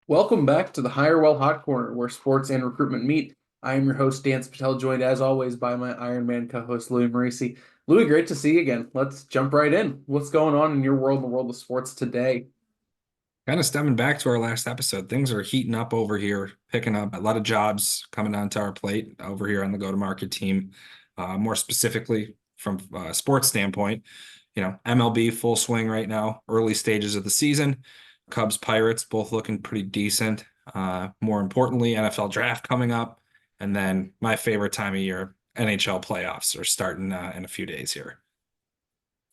Welcome back to the Hirewell Hot Corner, where sports and recruitment meet. I am your host, Dan Patel, joined as always by my Iron Man co-host, Louie Marisi. Louie, great to see you again. Let's jump right in. What's going on in your world and the world of sports today? Kind of stemming back to our last episode, things are heating up over here, picking up a lot of jobs coming onto our plate over here on the go-to-market team. More specifically, from a sports standpoint, MLB full swing right now, early stages of the season. Cubs, Pirates, both looking pretty decent. More importantly, NFL draft coming up, and then my favorite time of year, NHL playoffs are starting in a few days here.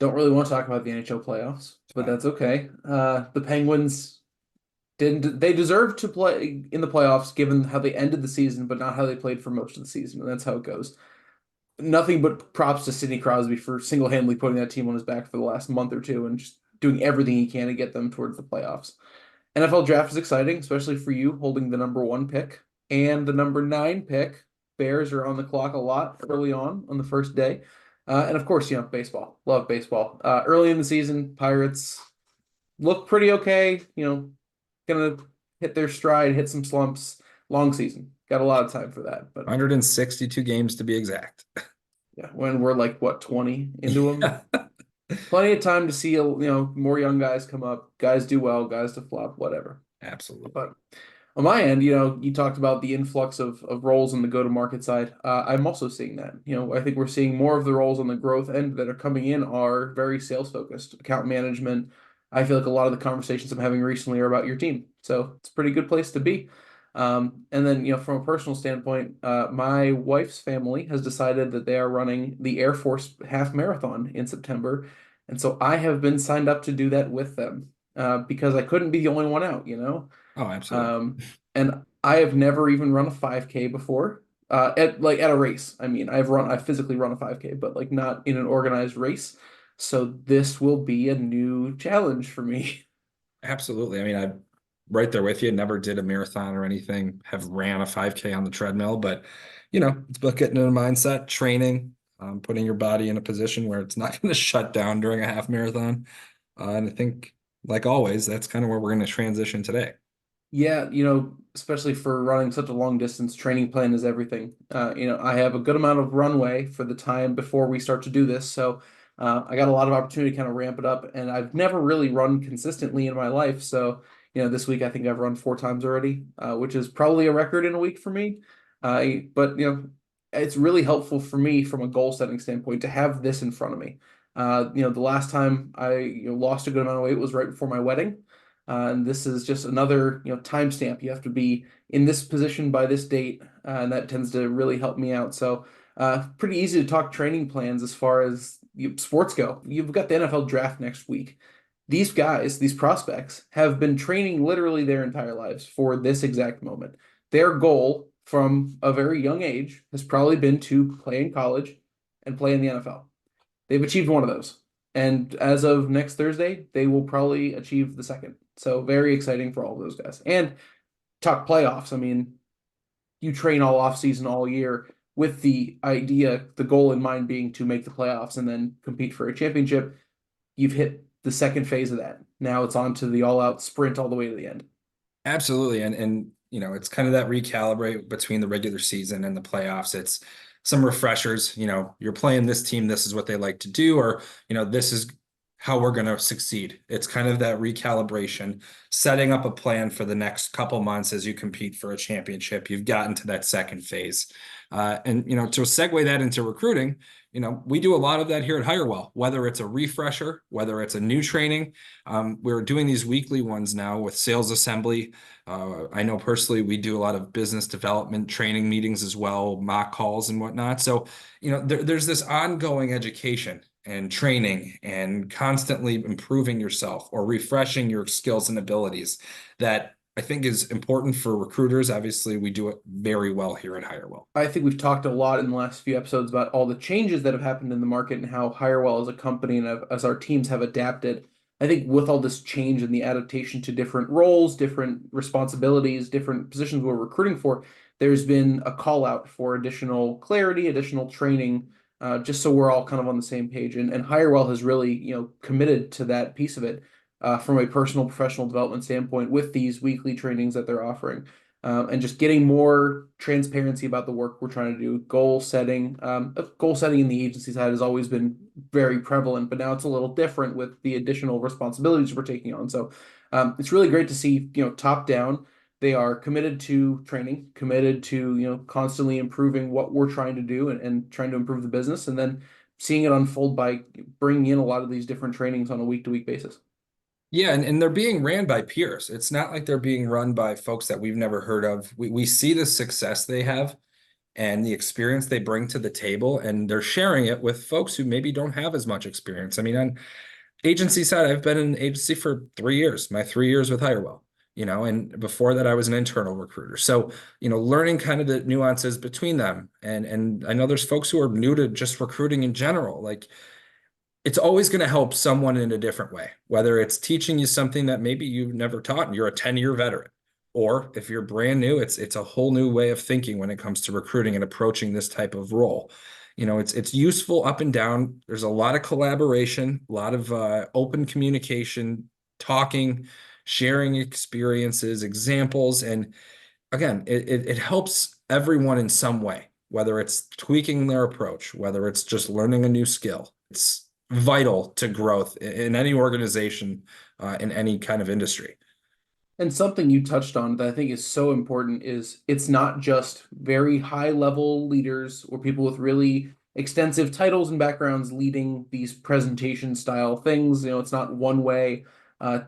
Don't really want to talk about the NHL playoffs, but Uh, that's okay. The Penguins didn't they deserve to play in the playoffs given how they ended the season, but not how they played for most of the season. And that's how it goes. Nothing but props to Sidney Crosby for single-handedly putting that team on his back for the last month or two and just doing everything he can to get them towards the playoffs. NFL draft is exciting, especially for you holding the number one pick and the number nine pick. Bears are on the clock a lot early on the first day. And of course, baseball. Love baseball. Early in the season, Pirates look pretty okay. Gonna hit their stride, hit some slumps. Long season. Got a lot of time for that. But 162 games to be exact. yeah, when we're like, what, 20 into them? Yeah, Plenty of time to see, more young guys come up, guys do well, guys to flop, whatever. absolutely. But on my end, you talked about the influx of roles on the go-to-market side. I'm also seeing that. I think we're seeing more of the roles on the growth end that are coming in are very sales focused, account management. I feel like a lot of the conversations I'm having recently are about your team, so it's a pretty good place to be. And then, from a personal standpoint, my wife's family has decided that they are running the Air Force half marathon in September, and so I have been signed up to do that with them because I couldn't be the only one out. Oh, absolutely. And I have never even run a 5K before. At a race. I mean, I've physically run a 5K, but like not in an organized race. So this will be a new challenge for me. Absolutely. I mean, I'm right there with you. Never did a marathon or anything, have ran a 5K on the treadmill, but it's about getting in a mindset, training, putting your body in a position where it's not going to shut down during a half marathon. And I think, like always, that's kind of where we're going to transition today. Yeah, especially for running such a long distance, training plan is everything. I have a good amount of runway for the time before we start to do this, so I got a lot of opportunity to kind of ramp it up. And I've never really run consistently in my life, so this week I think I've run 4 times already, which is probably a record in a week for me. But it's really helpful for me from a goal setting standpoint to have this in front of me. The last time I lost a good amount of weight was right before my wedding. And this is just another, timestamp. You have to be in this position by this date, and that tends to really help me out. So, pretty easy to talk training plans as far as sports go. You've got the NFL draft next week. These guys, these prospects, have been training literally their entire lives for this exact moment. Their goal from a very young age has probably been to play in college and play in the NFL. They've achieved one of those. And as of next Thursday, they will probably achieve the second. So very exciting for all of those guys. And talk playoffs. I mean, you train all off season all year with the idea, the goal in mind being to make the playoffs and then compete for a championship. You've hit the second phase of that. Now it's on to the all out sprint all the way to the end. Absolutely. And it's kind of that recalibrate between the regular season and the playoffs. It's some refreshers, you're playing this team, this is what they like to do, or, this is how we're going to succeed. It's kind of that recalibration, setting up a plan for the next couple months as you compete for a championship. You've gotten to that second phase. And to segue that into recruiting, we do a lot of that here at Hirewell, whether it's a refresher, whether it's a new training. We're doing these weekly ones now with sales assembly. I know personally we do a lot of business development training meetings as well, mock calls and whatnot. So, there's this ongoing education and training and constantly improving yourself or refreshing your skills and abilities that I think is important for recruiters. Obviously, we do it very well here at Hirewell. I think we've talked a lot in the last few episodes about all the changes that have happened in the market and how Hirewell as a company and as our teams have adapted. I think with all this change and the adaptation to different roles, different responsibilities, different positions we're recruiting for, there's been a call out for additional clarity, additional training, just so we're all kind of on the same page. And Hirewell has really, committed to that piece of it. from a personal professional development standpoint with these weekly trainings that they're offering. And just getting more transparency about the work we're trying to do. Goal setting in the agency side has always been very prevalent, but now it's a little different with the additional responsibilities we're taking on. So it's really great to see, top down, they are committed to training, committed to, constantly improving what we're trying to do and trying to improve the business, and then seeing it unfold by bringing in a lot of these different trainings on a week-to-week basis. Yeah, and they're being ran by peers. It's not like they're being run by folks that we've never heard of. We see the success they have and the experience they bring to the table, and they're sharing it with folks who maybe don't have as much experience. I mean, on agency side, I've been in agency for 3 years, my 3 years with Hirewell, and before that I was an internal recruiter. So, learning kind of the nuances between them. And I know there's folks who are new to just recruiting in general. Like, it's always going to help someone in a different way, whether it's teaching you something that maybe you've never taught and you're a 10-year veteran, or if you're brand new, it's a whole new way of thinking when it comes to recruiting and approaching this type of role. It's useful up and down. There's a lot of collaboration, a lot of open communication, talking, sharing experiences, examples, and again, it helps everyone in some way, whether it's tweaking their approach, whether it's just learning a new skill. It's vital to growth in any organization, in any kind of industry. And something you touched on that I think is so important is it's not just very high level leaders or people with really extensive titles and backgrounds leading these presentation style things. It's not one way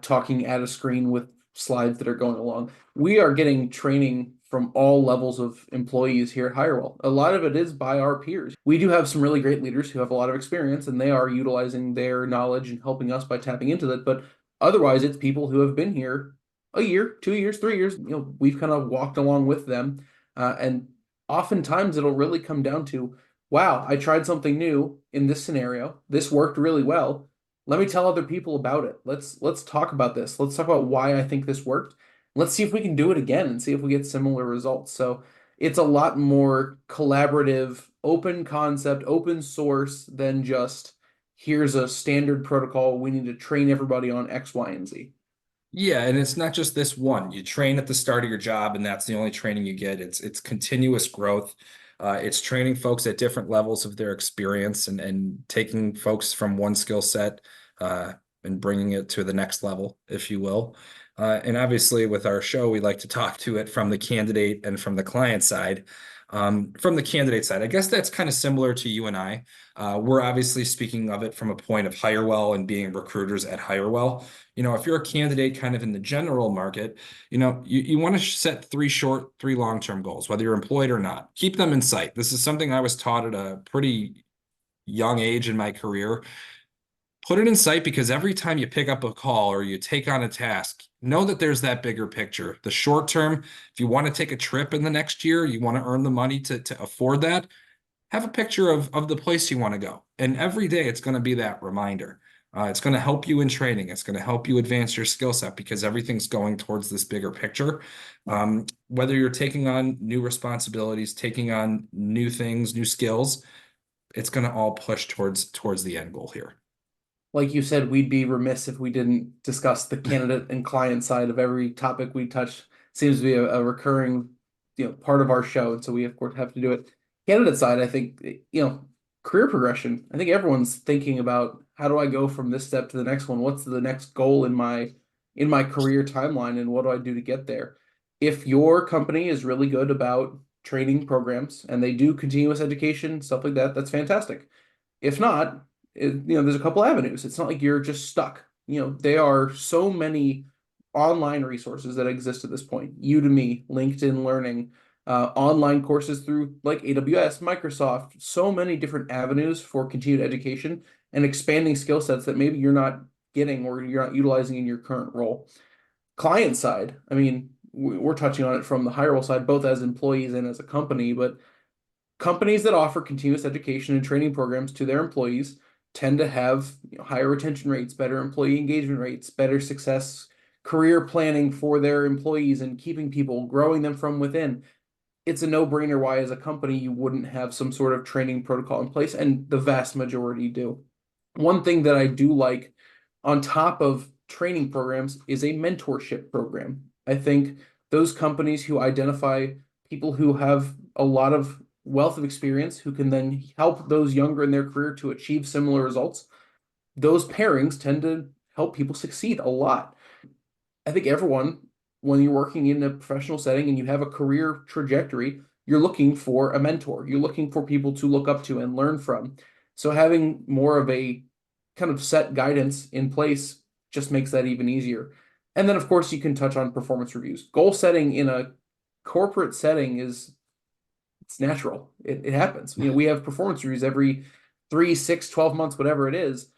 talking at a screen with slides that are going along. We are getting training from all levels of employees here at Hirewell. A lot of it is by our peers. We do have some really great leaders who have a lot of experience and they are utilizing their knowledge and helping us by tapping into that. But otherwise, it's people who have been here a year, 2 years, 3 years. We've kind of walked along with them, and oftentimes it'll really come down to, wow, I tried something new in this scenario. This worked really well. Let me tell other people about it. Let's talk about this. Let's talk about why I think this worked. Let's see if we can do it again and see if we get similar results. So it's a lot more collaborative, open concept, open source than just here's a standard protocol. We need to train everybody on X, Y, and Z. Yeah, and it's not just this one. You train at the start of your job, and that's the only training you get. It's continuous growth. It's training folks at different levels of their experience and taking folks from one skill set and bringing it to the next level, if you will. And obviously, with our show, we like to talk to it from the candidate and from the client side. From the candidate side, I guess that's kind of similar to you and I. We're obviously speaking of it from a point of Hirewell and being recruiters at Hirewell. If you're a candidate kind of in the general market, you want to set 3 short, 3 long-term goals, whether you're employed or not. Keep them in sight. This is something I was taught at a pretty young age in my career. Put it in sight, because every time you pick up a call or you take on a task, know that there's that bigger picture. The short term, if you want to take a trip in the next year, you want to earn the money to afford that, have a picture of the place you want to go. And every day it's going to be that reminder. It's going to help you in training. It's going to help you advance your skill set, because everything's going towards this bigger picture. Whether you're taking on new responsibilities, taking on new things, new skills, it's going to all push towards the end goal here. Like you said, we'd be remiss if we didn't discuss the candidate and client side of every topic we touch. Seems to be a recurring, part of our show, and so we of course have to do it. Candidate side, I think, career progression. I think everyone's thinking about how do I go from this step to the next one? What's the next goal in my career timeline, and what do I do to get there? If your company is really good about training programs and they do continuous education, stuff like that, that's fantastic. If not, there's a couple avenues. It's not like you're just stuck. There are so many online resources that exist at this point. Udemy, LinkedIn Learning, online courses through like AWS, Microsoft, so many different avenues for continued education and expanding skill sets that maybe you're not getting or you're not utilizing in your current role. Client side, I mean, we're touching on it from the Hirewell side, both as employees and as a company, but companies that offer continuous education and training programs to their employees tend to have higher retention rates, better employee engagement rates, better success, career planning for their employees and keeping people, growing them from within. It's a no-brainer why, as a company, you wouldn't have some sort of training protocol in place, and the vast majority do. One thing that I do like on top of training programs is a mentorship program. I think those companies who identify people who have a lot of wealth of experience who can then help those younger in their career to achieve similar results, those pairings tend to help people succeed a lot. I think everyone, when you're working in a professional setting and you have a career trajectory, you're looking for a mentor. You're looking for people to look up to and learn from. So having more of a kind of set guidance in place just makes that even easier. And then, of course, you can touch on performance reviews. Goal setting in a corporate setting is it's natural. It happens. We have performance reviews every 3, 6, 12 months, whatever it is.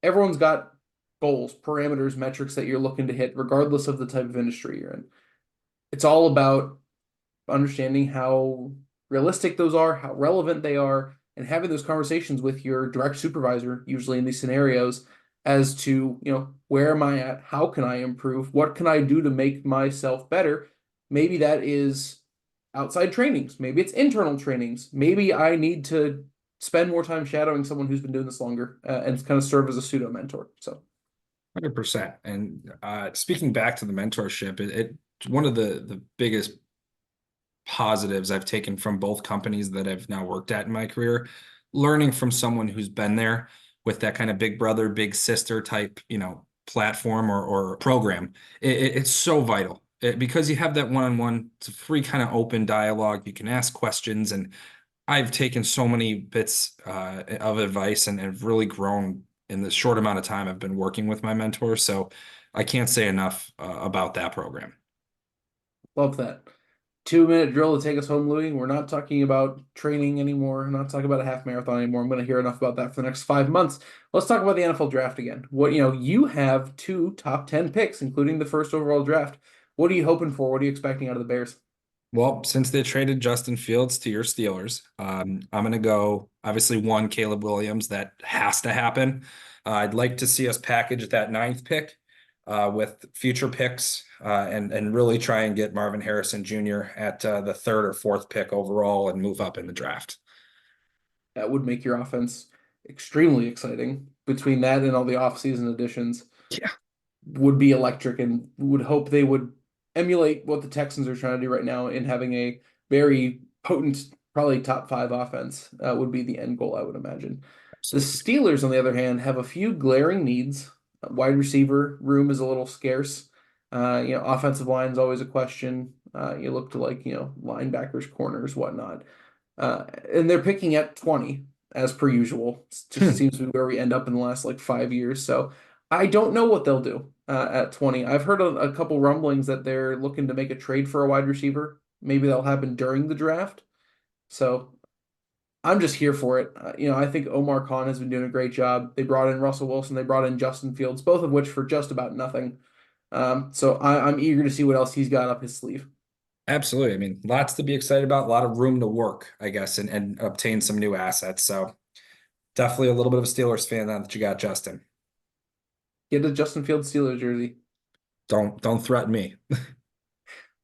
Everyone's got goals, parameters, metrics that you're looking to hit, regardless of the type of industry you're in. It's all about understanding how realistic those are, how relevant they are, and having those conversations with your direct supervisor, usually in these scenarios, as to, where am I at? How can I improve? What can I do to make myself better? Maybe that is outside trainings. Maybe it's internal trainings. Maybe I need to spend more time shadowing someone who's been doing this longer and kind of serve as a pseudo mentor. So 100%. And speaking back to the mentorship, one of the biggest positives I've taken from both companies that I've now worked at in my career, learning from someone who's been there with that kind of big brother, big sister type, platform or program. It's so vital because you have that one-on-one, it's a free kind of open dialogue. You can ask questions, and I've taken so many bits of advice and have really grown in the short amount of time I've been working with my mentor. So I can't say enough about that program. love that. 2 minute drill to take us home, Louie. We're not talking about training anymore. We're not talking about a half marathon anymore. I'm going to hear enough about that for the next 5 months. Let's talk about the NFL draft again. You have 2 top 10 picks, including the first overall draft. What are you hoping for? What are you expecting out of the Bears? Well, since they traded Justin Fields to your Steelers, I'm going to go obviously one, Caleb Williams. That has to happen. I'd like to see us package that ninth pick with future picks and really try and get Marvin Harrison Jr. at the third or fourth pick overall and move up in the draft. That would make your offense extremely exciting. Between that and all the offseason additions, Yeah, would be electric and would hope they would emulate what the Texans are trying to do right now in having a very potent, probably top 5 offense would be the end goal, I would imagine. The absolutely. Steelers, on the other hand, have a few glaring needs. Wide receiver room is a little scarce. Offensive line is always a question. You look to linebackers, corners, whatnot. And they're picking at 20 as per usual. It just seems to be where we end up in the last 5 years. So I don't know what they'll do at 20. I've heard a couple rumblings that they're looking to make a trade for a wide receiver. Maybe that'll happen during the draft. So I'm just here for it. I think Omar Khan has been doing a great job. They brought in Russell Wilson. They brought in Justin Fields, both of which for just about nothing. So I'm eager to see what else he's got up his sleeve. Absolutely. I mean, lots to be excited about, a lot of room to work, I guess, and obtain some new assets. So definitely a little bit of a Steelers fan now that you got Justin. Get a Justin Fields Steelers jersey. Don't threaten me.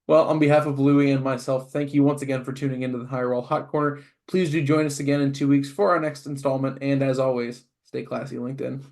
Well, on behalf of Louie and myself, thank you once again for tuning into the Hirewell Hot Corner. Please do join us again in 2 weeks for our next installment. And as always, stay classy, LinkedIn.